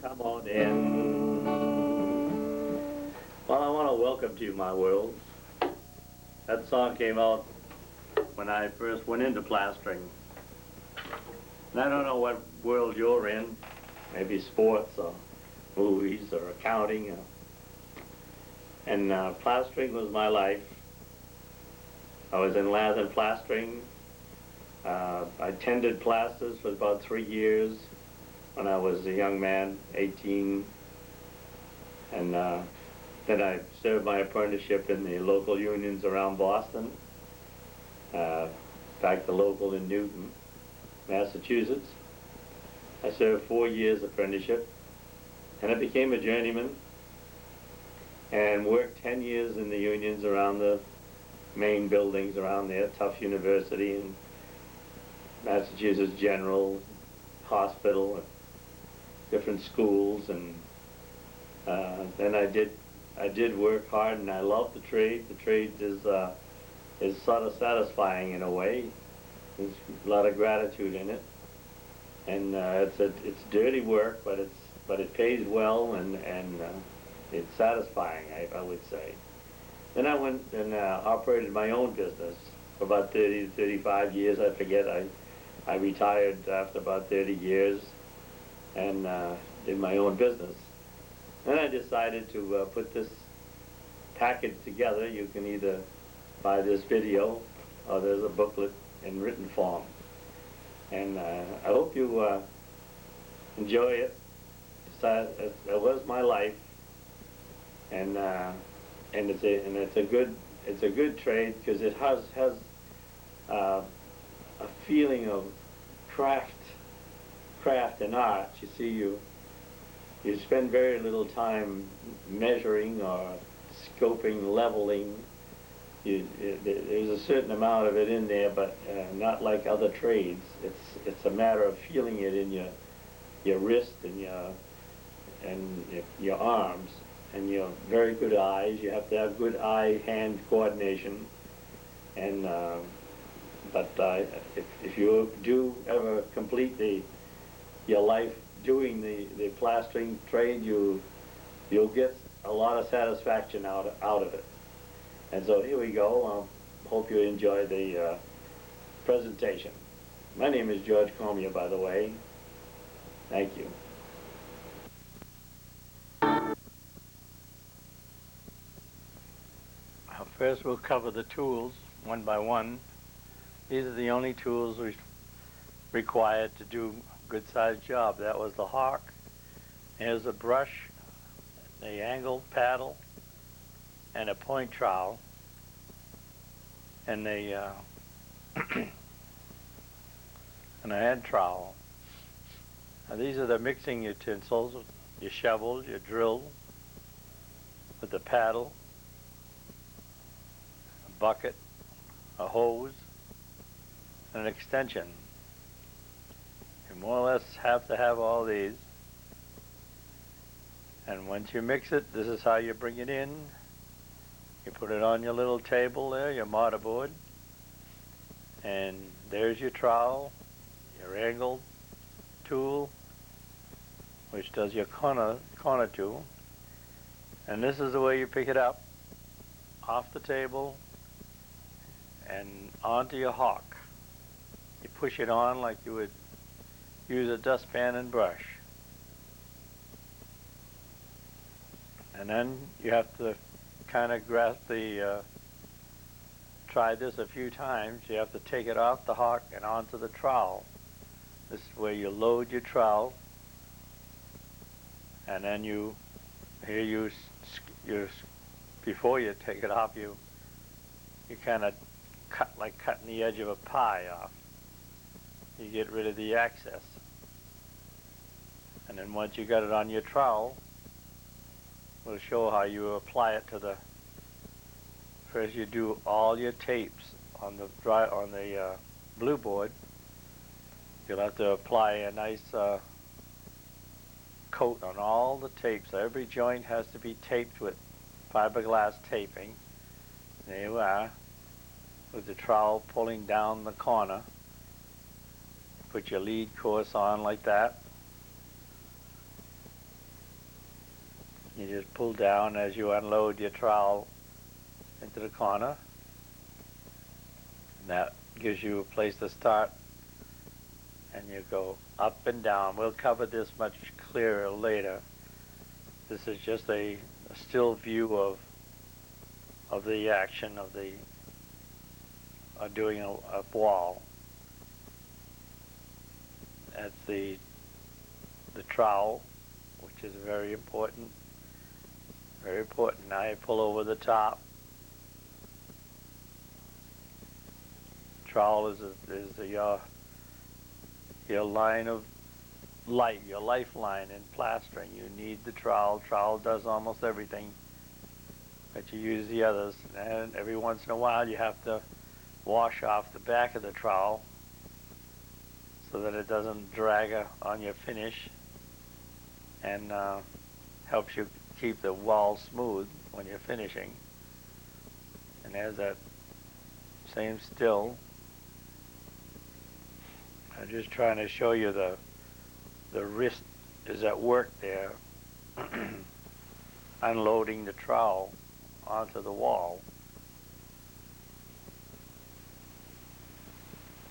Come on in. Well, I want to welcome to you, my world. That song came out when I first went into plastering. And I don't know what world you're in, maybe sports or movies or accounting. And plastering was my life. I was in lath and plastering. I tended plasters for about 3 years when I was a young man, 18. And then I served my apprenticeship in the local unions around Boston. In fact, the local in Newton, Massachusetts. I served 4 years apprenticeship, and I became a journeyman and worked 10 years in the unions around the main buildings around there, Tufts University and Massachusetts General Hospital, and different schools, and then I did work hard, and I loved the trade. The trade is sort of satisfying in a way. There's a lot of gratitude in it, and it's dirty work, but it pays well, and it's satisfying, I would say. Then I went and operated my own business for about 30 to 35 years. I forget. I retired after about 30 years and did my own business. Then I decided to put this package together. You can either buy this video or there's a booklet in written form. And I hope you enjoy it. It was my life, and it's a good trade because it has a feeling of craft and art. You see, you spend very little time measuring or scoping, leveling. There's a certain amount of it in there, but not like other trades. It's a matter of feeling it in your wrist and your arms and your very good eyes. You have to have good eye-hand coordination. And but if you do ever complete your life doing the plastering trade, you'll get a lot of satisfaction out of it. And so here we go. Hope you enjoy the presentation. My name is George Comia, by the way. Thank you. First we'll cover the tools one by one. These are the only tools required to do a good-sized job. That was the hawk. Here's a brush, the angle paddle, and a point trowel, and a and a hand trowel. Now these are the mixing utensils: your shovel, your drill, with the paddle, a bucket, a hose, and an extension. You more or less have to have all these. And once you mix it, this is how you bring it in. You put it on your little table there, your mortarboard, and there's your trowel, your angle tool, which does your corner tool, and this is the way you pick it up off the table and onto your hawk. You push it on like you would use a dustpan and brush. And then you have to kind of grasp try this a few times. You have to take it off the hawk and onto the trowel. This is where you load your trowel, and then before you take it off, you kind of cut like cutting the edge of a pie off. You get rid of the excess. And then once you got it on your trowel, we'll show how you apply it to the. First, you do all your tapes on the blue board. You'll have to apply a nice coat on all the tapes. Every joint has to be taped with fiberglass taping. There you are, with the trowel pulling down the corner. Put your lead course on like that. You just pull down as you unload your trowel into the corner. And that gives you a place to start. And you go up and down. We'll cover this much clearer later. This is just a still view of the action of the doing a wall. That's the trowel, which is very important. Very important. Now you pull over the top. Trowel is your line of life, your lifeline in plastering. You need the trowel. Trowel does almost everything, but you use the others. And every once in a while you have to wash off the back of the trowel so that it doesn't drag on your finish, and helps you keep the wall smooth when you're finishing. And there's that same still. I'm just trying to show you the wrist is at work there, unloading the trowel onto the wall.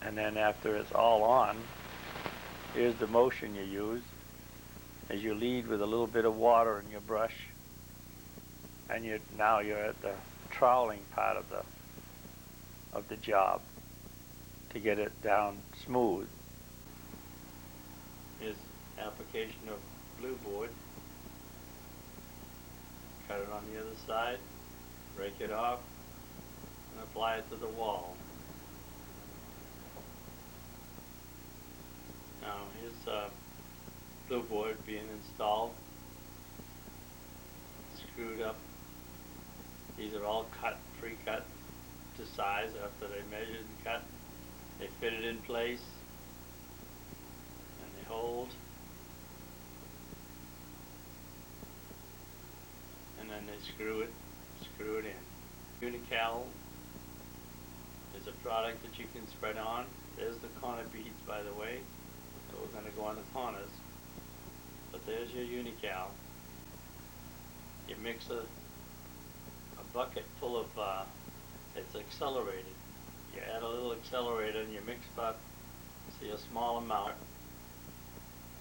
And then after it's all on, here's the motion you use as you lead with a little bit of water in your brush, and now you're at the troweling part of the job to get it down smooth. Here's application of glue board. Cut it on the other side, break it off, and apply it to the wall. Now here's glue board being installed, screwed up. These are all cut, pre-cut to size after they measured and cut. They fit it in place, and they hold, and then they screw it in. Unical is a product that you can spread on. There's the corner beads, by the way. So we're going to go on the corners. But there's your Unical. You mix a bucket full of, it's accelerated. You add a little accelerator and you mix about, see, a small amount.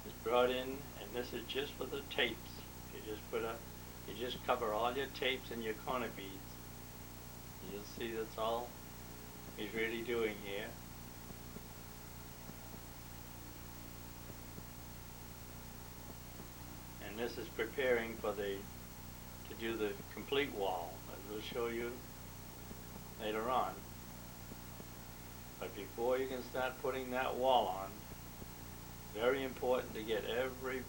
It's brought in, and this is just for the tapes. You just cover all your tapes and your corner beads. You'll see that's all he's really doing here. And this is preparing for to do the complete wall, as we'll show you later on. But before you can start putting that wall on, very important to get every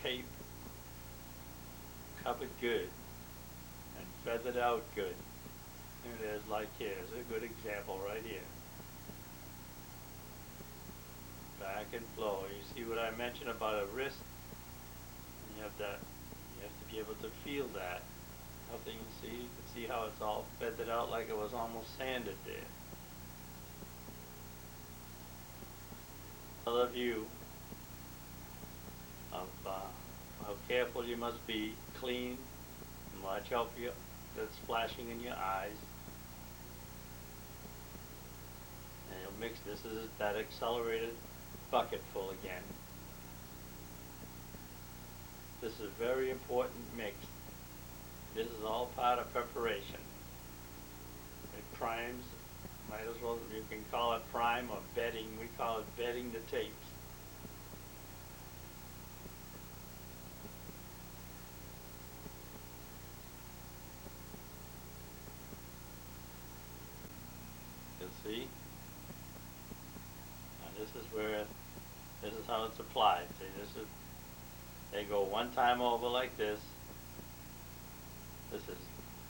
tape covered good and feathered out good. And there's like here's a good example right here. Back and flow. You see what I mentioned about a wrist? You have to be able to feel that. Nothing you can see how it's all feathered out like it was almost sanded there. Another view of how careful you must be, clean, and watch out for that splashing in your eyes. And you'll mix this is that accelerated bucket full again. This is a very important mix. This is all part of preparation. It primes, might as well, you can call it prime or bedding. We call it bedding the tapes. You'll see. Now this is how it's applied. See, they go one time over like this. This is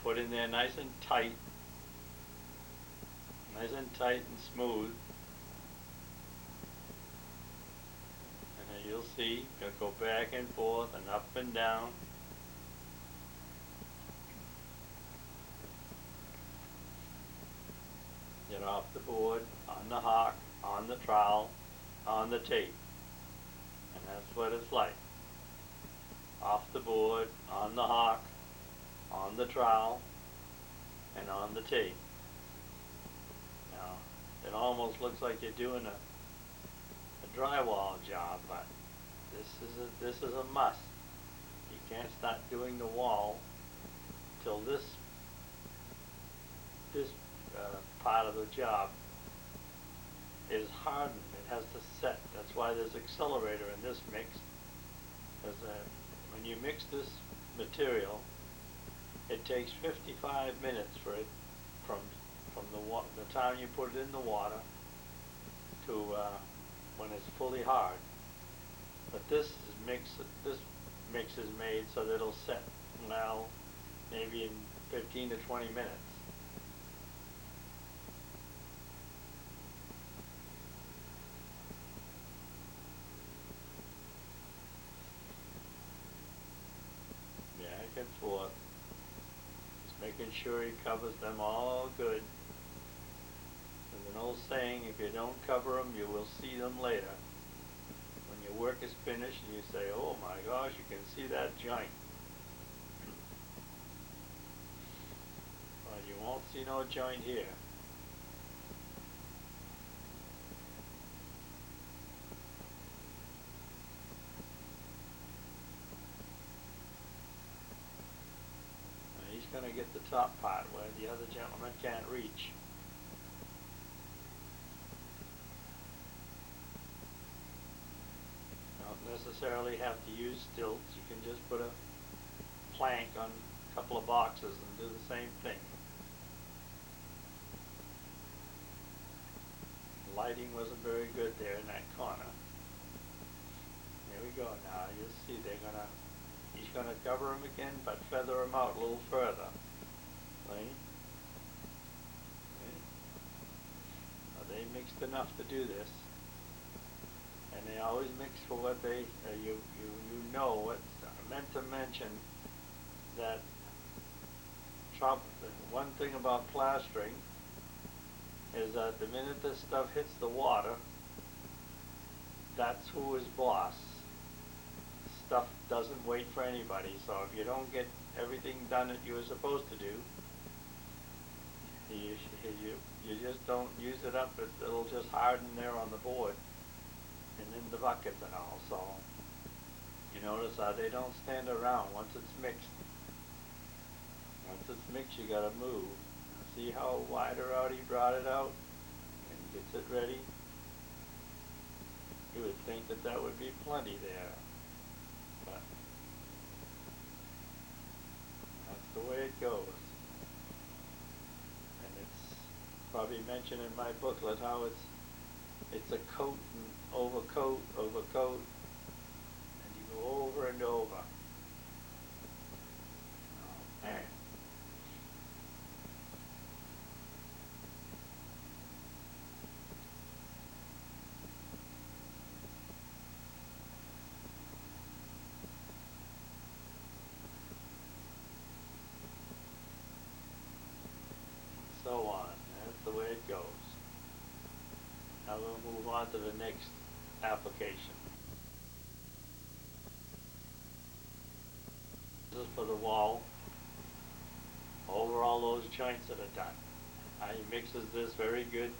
put in there nice and tight and smooth. And then you'll see, you'll go back and forth and up and down. Get off the board, on the hock, on the trowel, on the tape. And that's what it's like. Off the board, on the hock, on the trowel, and on the tape. Now, it almost looks like you're doing a drywall job, but this is a must. You can't start doing the wall till this part of the job is hardened. It has to set. That's why there's accelerator in this mix. Because when you mix this material, it takes 55 minutes for it from the time you put it in the water to when it's fully hard. But this mix is made so that it'll set, well, maybe in 15 to 20 minutes. Back and forth. Just making sure he covers them all good. There's an old saying, if you don't cover them, you will see them later. When your work is finished and you say, oh my gosh, you can see that joint. Well, you won't see no joint here. Now he's going to get the top part where the other gentleman can't reach. Necessarily have to use stilts. You can just put a plank on a couple of boxes and do the same thing. The lighting wasn't very good there in that corner. Here we go now. You see he's gonna cover them again, but feather them out a little further. See? Now they mixed enough to do this. And they always mix for what they, you know what, I meant to mention that one thing about plastering is that the minute this stuff hits the water, that's who is boss. Stuff doesn't wait for anybody, so if you don't get everything done that you were supposed to do, you just don't use it up, it'll just harden there on the board and in the buckets and all. So you notice how they don't stand around once it's mixed. Once it's mixed, you gotta move. See how wider out he brought it out and gets it ready? You would think that that would be plenty there, but that's the way it goes. And it's probably mentioned in my booklet how it's a coat and overcoat, overcoat, and you go over and over. Oh, man. So on. That's the way it goes. Now we'll move on to the next application. This is for the wall over all those joints that are done. Now he mixes this very good,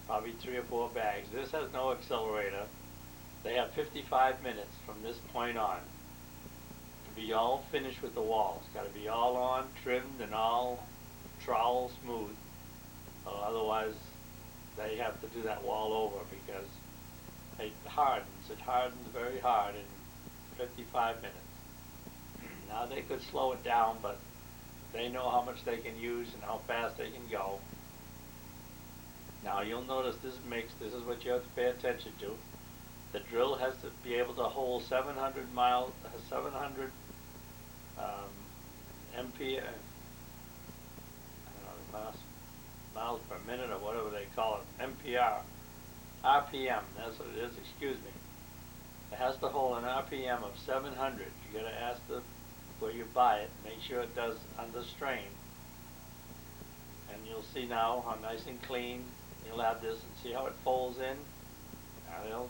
probably 3 or 4 bags. This has no accelerator. They have 55 minutes from this point on to be all finished with the wall. It's got to be all on, trimmed, and all trowel smooth. Otherwise, they have to do that wall over because it hardens. It hardens very hard in 55 minutes. Now they could slow it down, but they know how much they can use and how fast they can go. Now you'll notice this mix, this is what you have to pay attention to. The drill has to be able to hold 700 MP, miles per minute or whatever they call it, MPR, RPM, that's what it is, excuse me. It has to hold an RPM of 700. You gotta ask where you buy it, make sure it does under strain. And you'll see now how nice and clean you'll have this, and see how it folds in. Now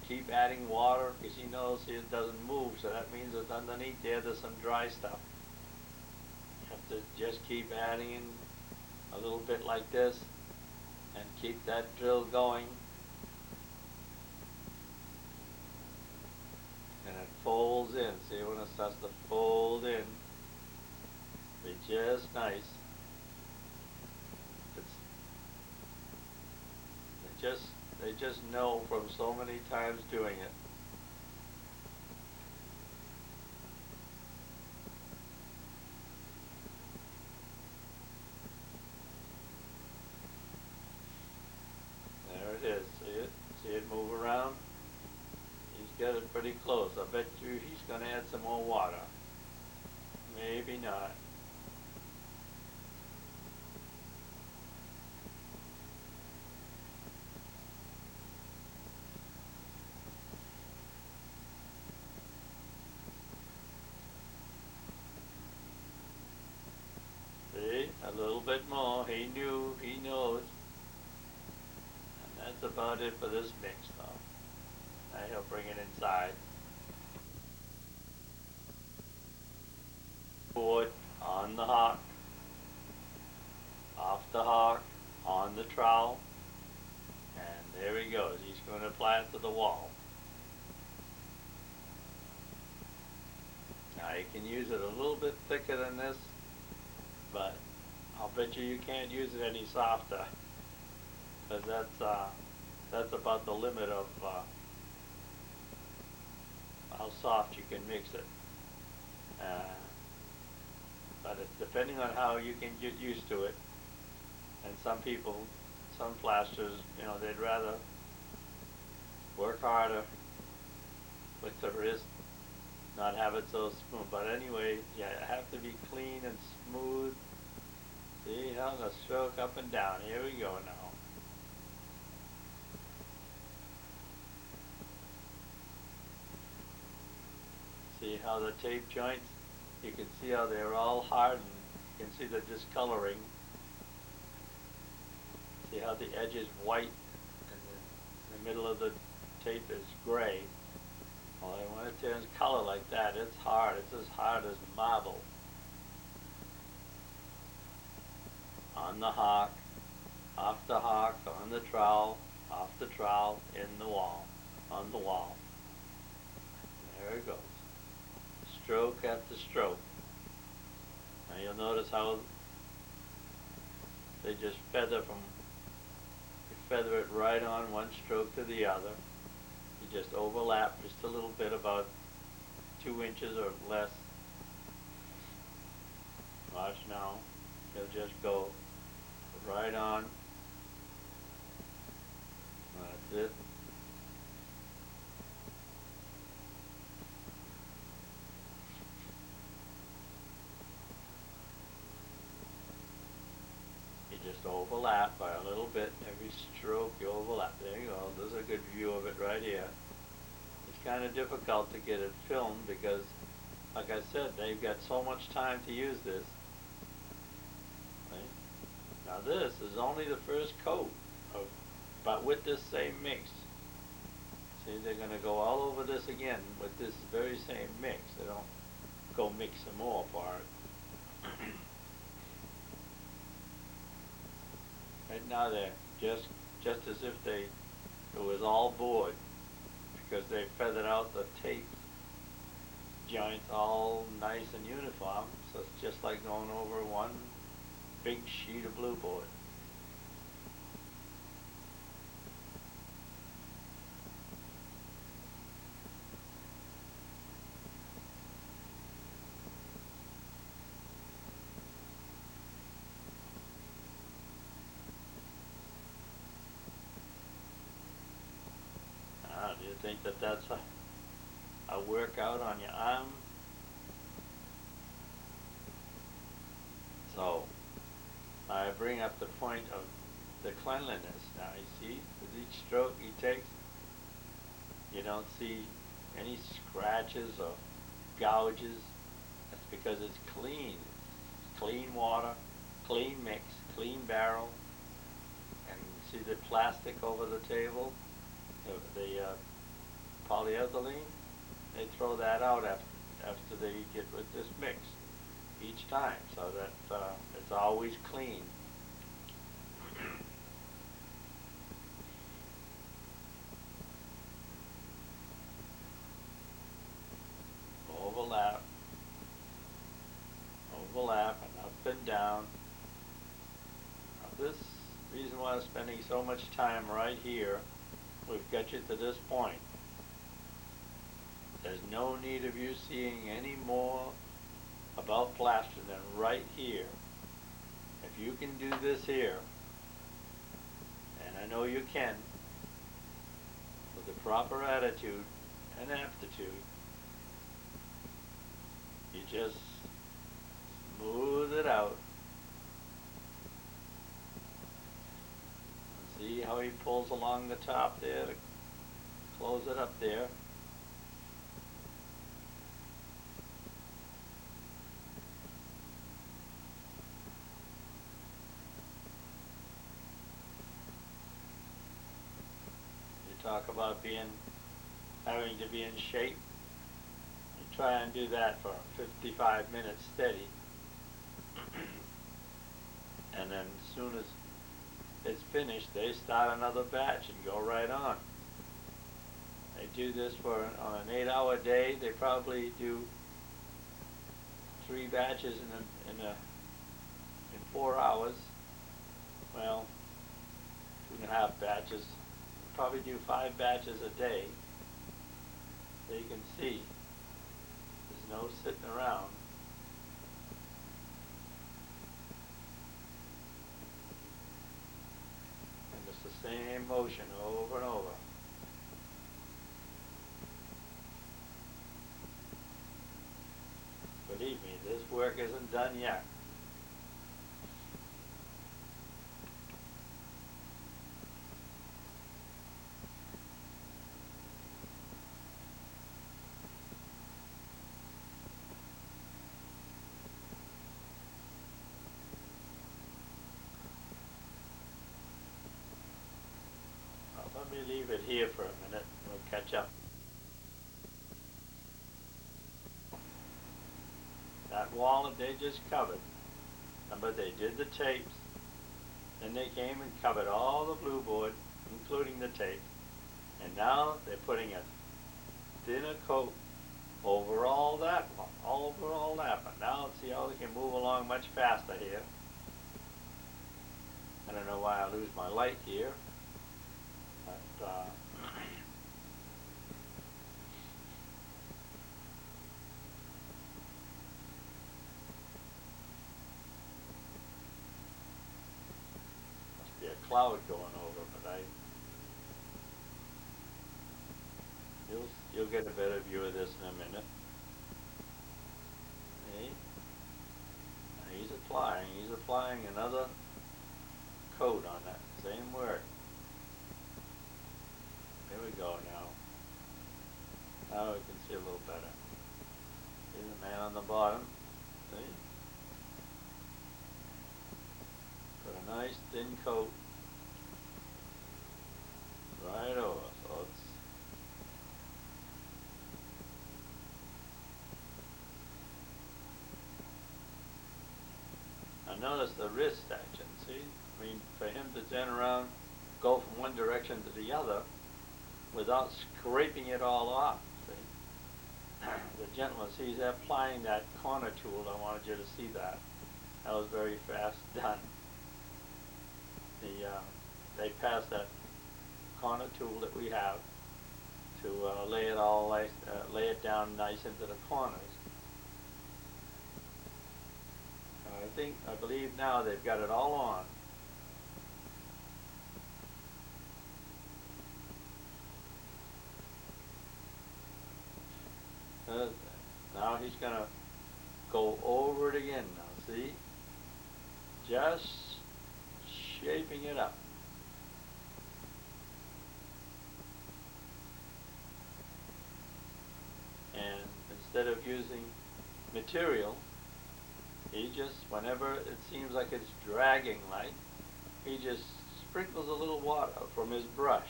keep adding water because you know, see, it doesn't move, so that means that underneath there's some dry stuff. You have to just keep adding in a little bit like this and keep that drill going. And it folds in. See, when it starts to fold in, be just nice. They just know from so many times doing it. There it is. See it? See it move around? He's got it pretty close. I bet you he's going to add some more water. Maybe not. See? A little bit more. He knew. He knows. And that's about it for this mix, though. Now he'll bring it inside. Board on the hock, off the hock, on the trowel, and there he goes. He's going to apply it to the wall. Now you can use it a little bit thicker than this, but I'll bet you can't use it any softer, because that's about the limit of how soft you can mix it. But it's depending on how you can get used to it. And some people, some plasters, you know, they'd rather work harder with the wrist, not have it so smooth. But anyway, yeah, it have to be clean and smooth. See how the stroke up and down. Here we go now. See how the tape joints? You can see how they're all hardened. You can see the discoloring. See how the edge is white and the middle of the tape is gray. Well, when it turns color like that, it's hard. It's as hard as marble. On the hock, off the hock, on the trowel, off the trowel, in the wall, on the wall. There it goes. Stroke after stroke. Now you'll notice how they just feather it right on one stroke to the other. You just overlap just a little bit, about 2 inches or less. Watch now. They'll just go right on. That's it. Just overlap by a little bit. Every stroke you overlap. There you go. There's a good view of it right here. It's kind of difficult to get it filmed because, like I said, they've got so much time to use this. Right? Now this is only the first coat, but with this same mix. See, they're going to go all over this again with this very same mix. They don't go mix some more part. Right now they're just as if it was all board, because they feathered out the tape joints all nice and uniform, so it's just like going over one big sheet of blue board. Do you think that that's a workout on your arm? So I bring up the point of the cleanliness. Now you see, with each stroke he takes, you don't see any scratches or gouges. That's because it's clean. It's clean water, clean mix, clean barrel. And see the plastic over the table? The polyethylene, they throw that out after they get with this mix each time, so that it's always clean. Overlap, overlap, and up and down. Now this reason why I'm spending so much time right here, we've got you to this point. There's no need of you seeing any more about plaster than right here. If you can do this here, and I know you can, with the proper attitude and aptitude, you just smooth it out. And see how he pulls along the top there to close it up there. Talk about having to be in shape. You try and do that for 55 minutes steady, and then as soon as it's finished, they start another batch and go right on. They do this on an 8-hour day. They probably do 3 batches in 4 hours. Well, 2.5 batches. Probably do 5 batches a day, so you can see there's no sitting around. And it's the same motion over and over. Believe me, this work isn't done yet. Let me leave it here for a minute. We'll catch up. That wall that they just covered, remember they did the tapes, then they came and covered all the blue board, including the tape, and now they're putting a thinner coat over all that one, over all that one. Now let's see how they can move along much faster here. I don't know why I lose my light here. But, must be a cloud going over, but you'll get a better view of this in a minute. See? He's applying another coat on that same work. There we go now. Now we can see a little better. See the man on the bottom? See? Put a nice thin coat right over. So it's now notice the wrist action, see? I mean, for him to turn around, go from one direction to the other, without scraping it all off. See? The gentleman, he's applying that corner tool. I wanted you to see that. That was very fast done. They passed that corner tool that we have to lay it down nice into the corners. I believe now they've got it all on. Now he's going to go over it again now, see? Just shaping it up. And instead of using material, he just, whenever it seems like it's dragging like, he just sprinkles a little water from his brush.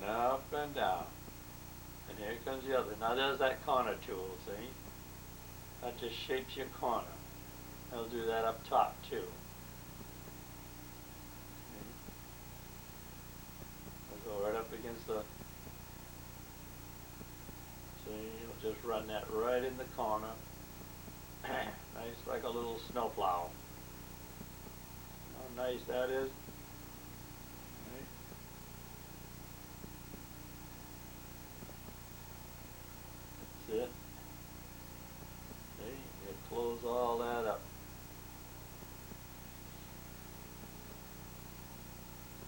and up and down. And here comes the other. Now there's that corner tool, see? That just shapes your corner. He'll do that up top too. We'll go right up against the, see, you'll just run that right in the corner. Nice, like a little snowplow. How nice that is. Right. That's it. See, you close all that up.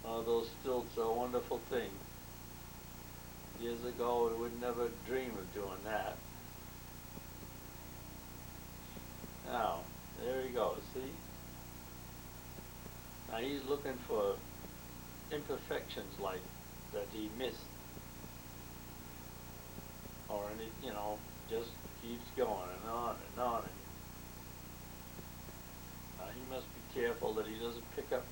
Oh, those stilts are a wonderful thing. Years ago, we would never dream of doing that. Now, there he goes, see? Now he's looking for imperfections like that he missed. Or any, you know, just keeps going and on and on. Now he must be careful that he doesn't pick up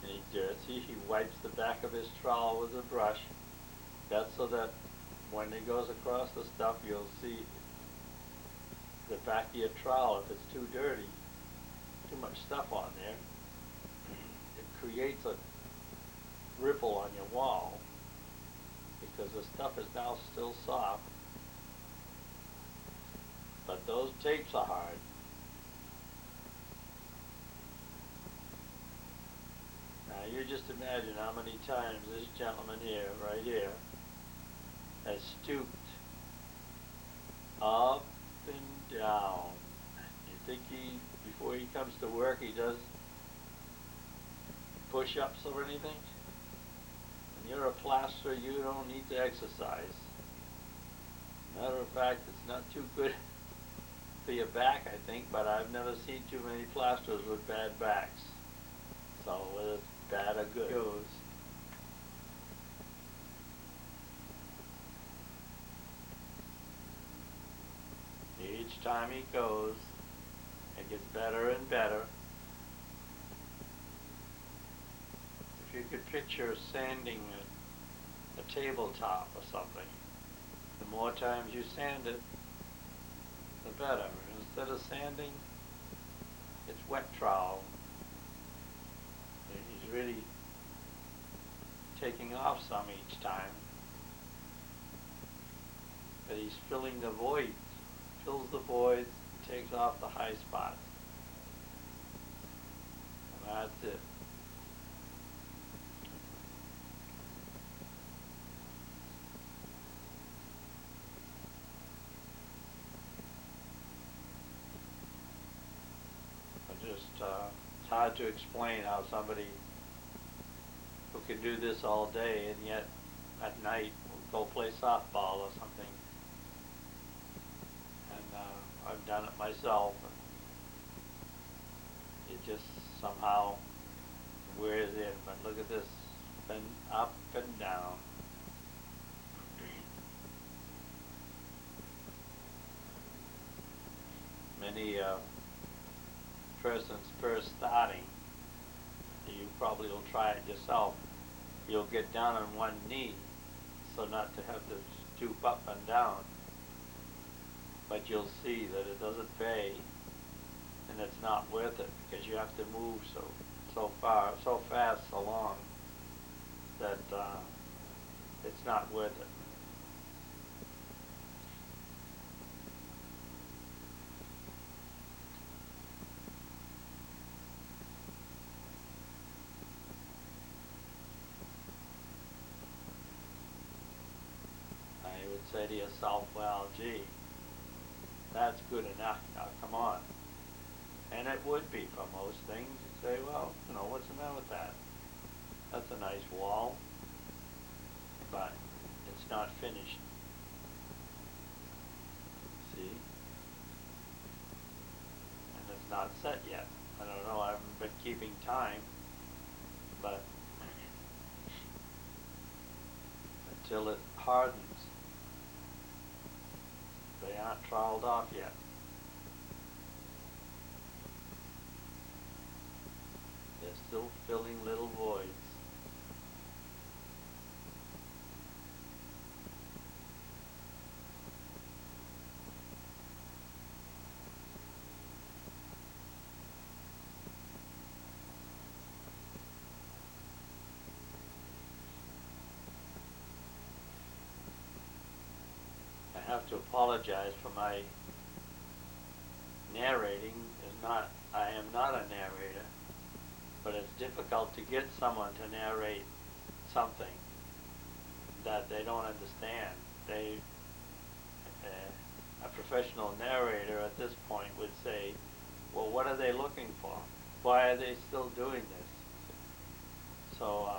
any dirt. See, he wipes the back of his trowel with a brush. That's so that when he goes across the stuff, you'll see the back of your trowel. If it's too dirty, too much stuff on there, it creates a ripple on your wall because the stuff is now still soft. But those tapes are hard. Now you just imagine how many times this gentleman here, right here, has stooped up and down. You think he, before he comes to work, he does push-ups or anything? When you're a plasterer, you don't need to exercise. Matter of fact, it's not too good for your back, I think, but I've never seen too many plasterers with bad backs. So whether it's bad or good goes. Each time he goes, it gets better and better. If you could picture sanding a tabletop or something, the more times you sand it, the better. Instead of sanding, it's wet trowel. He's really taking off some each time, but he's filling the void. Fills the voids, takes off the high spots. And that's it. It's hard to explain how somebody who can do this all day and yet at night will go play softball or something. I've done it myself. It just somehow wears in. But look at this, been up and down. Many persons first starting, you probably will try it yourself. You'll get down on one knee, so not to have to stoop up and down. But you'll see that it doesn't pay, and it's not worth it because you have to move so fast along that it's not worth it. I would say to yourself, well, gee, that's good enough. Now, come on. And it would be for most things. You say, well, you know, what's the matter with that? That's a nice wall, but it's not finished. See? And it's not set yet. I don't know, I haven't been keeping time, but until it hardens, they aren't troweled off yet. They're still filling little voids. I have to apologize for my narrating. I am not a narrator, but it's difficult to get someone to narrate something that they don't understand. A professional narrator at this point would say, well, what are they looking for? Why are they still doing this? So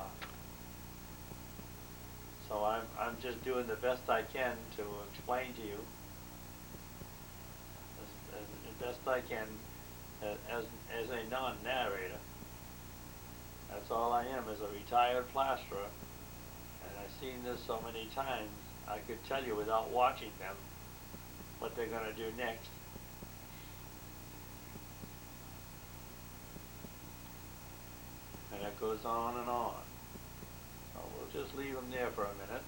I'm just doing the best I can to explain to you as best I can as a non-narrator. That's all I am, as a retired plasterer. And I've seen this so many times, I could tell you without watching them what they're going to do next. And it goes on and on. So we'll just leave them there for a minute.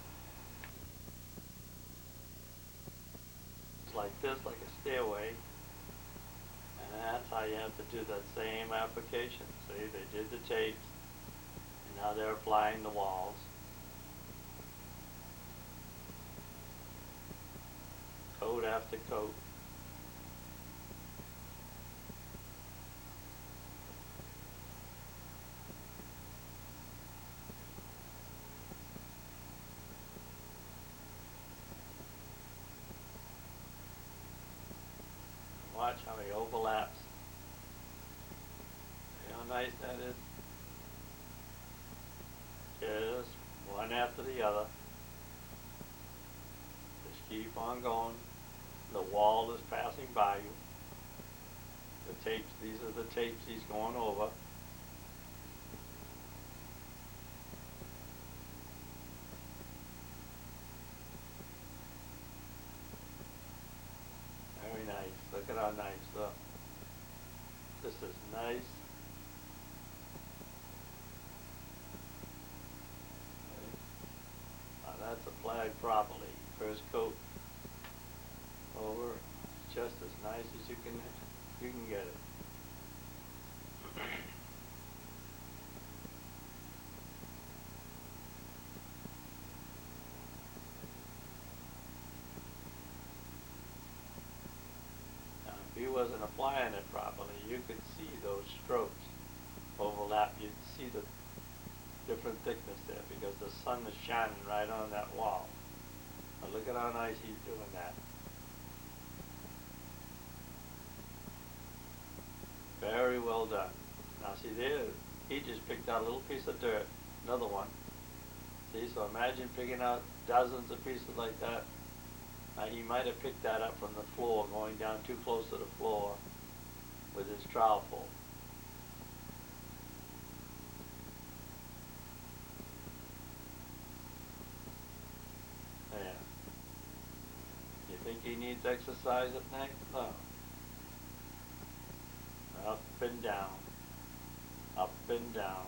It's like this, like a stairway. And that's how you have to do that same application. See, they did the tapes, and now they're applying the walls. Coat after coat. Watch how he overlaps. See how nice that is? Just one after the other. Just keep on going. The wall is passing by you. The tapes, these are the tapes he's going over. Very nice. Look at how nice. Look. This is nice. Now that's applied properly. First coat over. Just as nice as you can get it. Now, if he wasn't applying it properly, you could see those strokes overlap. You'd see the different thickness there because the sun is shining right on that wall. Now look at how nice he's doing that. Very well done. Now see there, he just picked out a little piece of dirt, another one. See, so imagine picking out dozens of pieces like that. Now he might have picked that up from the floor, going down too close to the floor with his trowel full. There. You think he needs exercise up next? No. Up and down, up and down.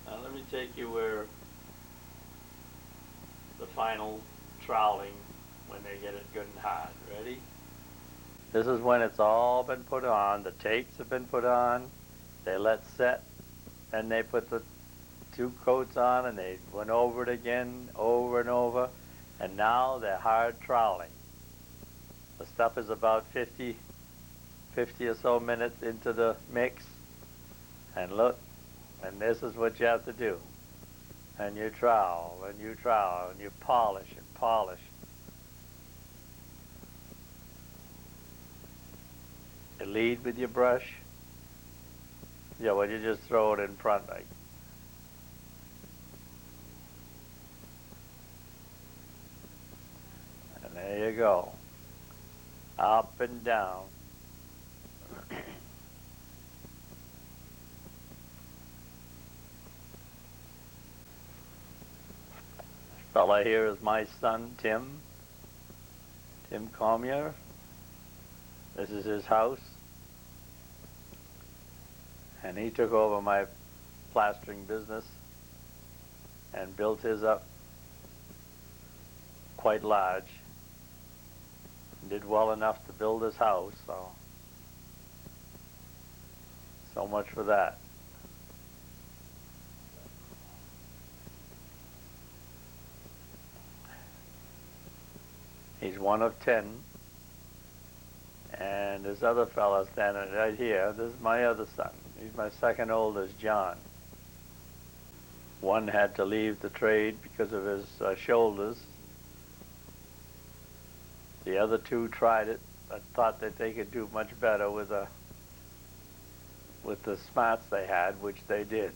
Now let me take you where the final troweling, when they get it good and hard. Ready? This is when it's all been put on. The tapes have been put on. They let set. And they put the two coats on and they went over it again, over and over, and now they're hard troweling. The stuff is about 50 or so minutes into the mix, and look, and this is what you have to do. And you trowel, and you trowel, and you polish and polish. You lead with your brush. Yeah, well, you just throw it in front, like. And there you go. Up and down. This fella here is my son, Tim Cormier. This is his house. And he took over my plastering business and built his up quite large. Did well enough to build his house, so So much for that. He's one of 10. And this other fella standing right here, this is my other son. He's my second oldest, John. One had to leave the trade because of his shoulders. The other two tried it, but thought that they could do much better with the smarts they had, which they did.